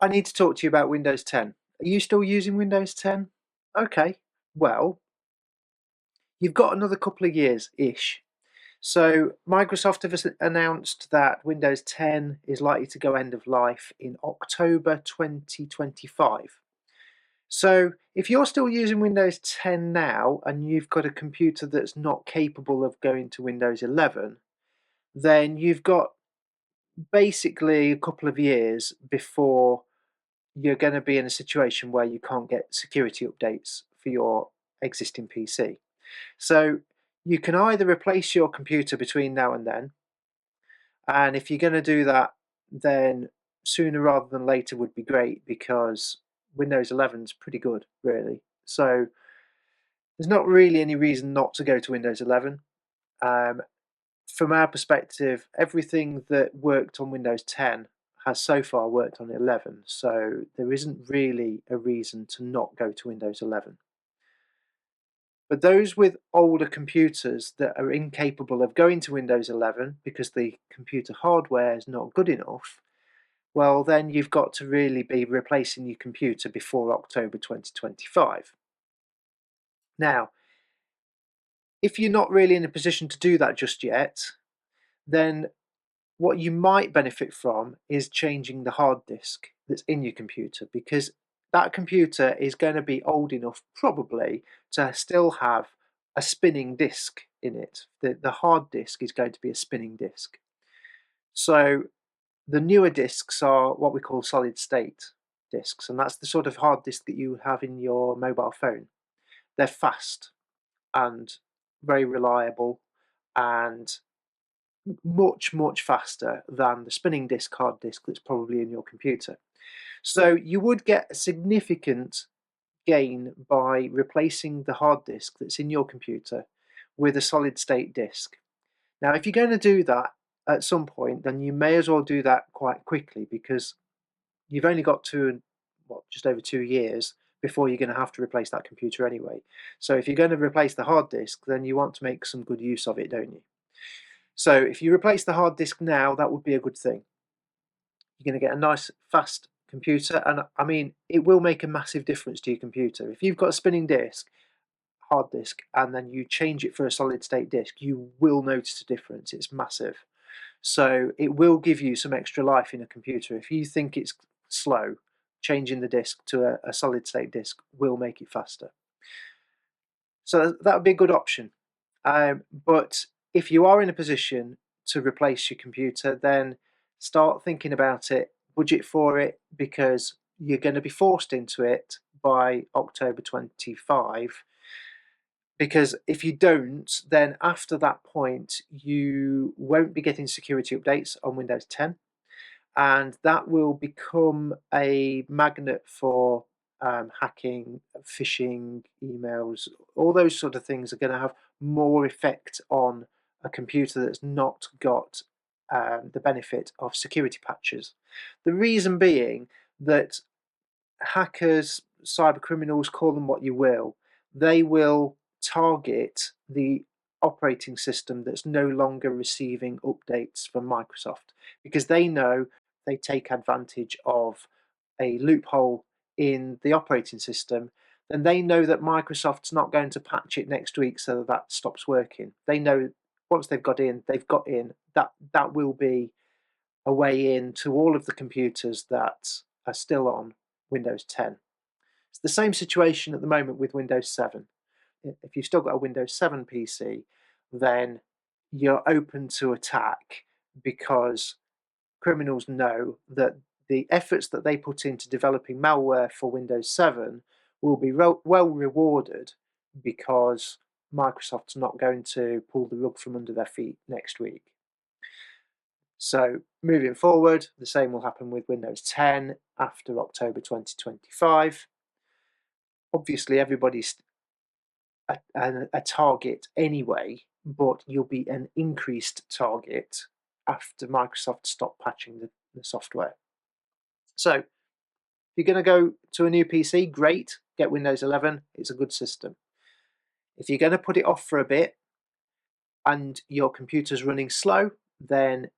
I need to talk to you about Windows 10. Are you still using Windows 10? Okay, well, you've got another couple of years-ish. So Microsoft have announced that Windows 10 is likely to go end of life in October 2025. So if you're still using Windows 10 now and you've got a computer that's not capable of going to Windows 11, then you've got basically a couple of years before you're going to be in a situation where you can't get security updates for your existing PC. So you can either replace your computer between now and then, and if you're going to do that, then sooner rather than later would be great because Windows 11 is pretty good, really. So there's not really any reason not to go to Windows 11. Um, from our perspective, everything that worked on Windows 10 has so far worked on 11, so there isn't really a reason to not go to Windows 11. But those with older computers that are incapable of going to Windows 11 because the computer hardware is not good enough, well, then you've got to really be replacing your computer before October 2025. Now, if you're not really in a position to do that just yet, then what you might benefit from is changing the hard disk that's in your computer, because that computer is going to be old enough probably to still have a spinning disk in it. The hard disk is going to be a spinning disk. So the newer disks are what we call solid state disks, and that's the sort of hard disk that you have in your mobile phone. They're fast and very reliable and much faster than the spinning disk hard disk that's probably in your computer. So you would get a significant gain by replacing the hard disk that's in your computer with a solid state disk. Now, if you're going to do that at some point, then you may as well do that quite quickly, because you've only got just over 2 years before you're going to have to replace that computer anyway. So if you're going to replace the hard disk, then you want to make some good use of it, don't you? So if you replace the hard disk now, that would be a good thing. You're going to get a nice fast computer, and I mean, it will make a massive difference to your computer. If you've got a spinning disk, hard disk, and then you change it for a solid state disk, you will notice a difference. It's massive. So it will give you some extra life in a computer. If you think it's slow, changing the disk to a solid state disk will make it faster. So that would be a good option. But if you are in a position to replace your computer, then start thinking about it, budget for it, because you're going to be forced into it by October 25. Because if you don't, then after that point, you won't be getting security updates on Windows 10, and that will become a magnet for hacking, phishing, emails. All those sort of things are going to have more effect on a computer that's not got the benefit of security patches. The reason being that hackers, cyber criminals, call them what you will, they will target the operating system that's no longer receiving updates from Microsoft, because they know they take advantage of a loophole in the operating system. Then they know that Microsoft's not going to patch it next week so that stops working. They know once they've got in, that will be a way in to all of the computers that are still on Windows 10. It's the same situation at the moment with Windows 7. If you've still got a Windows 7 PC, then you're open to attack, because criminals know that the efforts that they put into developing malware for Windows 7 will be well rewarded, because Microsoft's not going to pull the rug from under their feet next week. So moving forward, the same will happen with Windows 10 after October 2025. Obviously, everybody's a target anyway, but you'll be an increased target after Microsoft stop patching the software. So if you're going to go to a new PC, great, get Windows 11, it's a good system. If you're going to put it off for a bit and your computer's running slow, then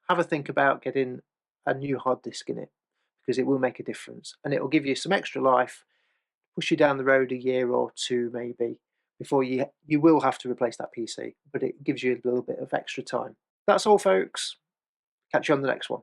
have a think about getting a new hard disk in it, because it will make a difference, and it will give you some extra life, push you down the road a year or two maybe before you will have to replace that PC, but it gives you a little bit of extra time. That's all, folks. Catch you on the next one.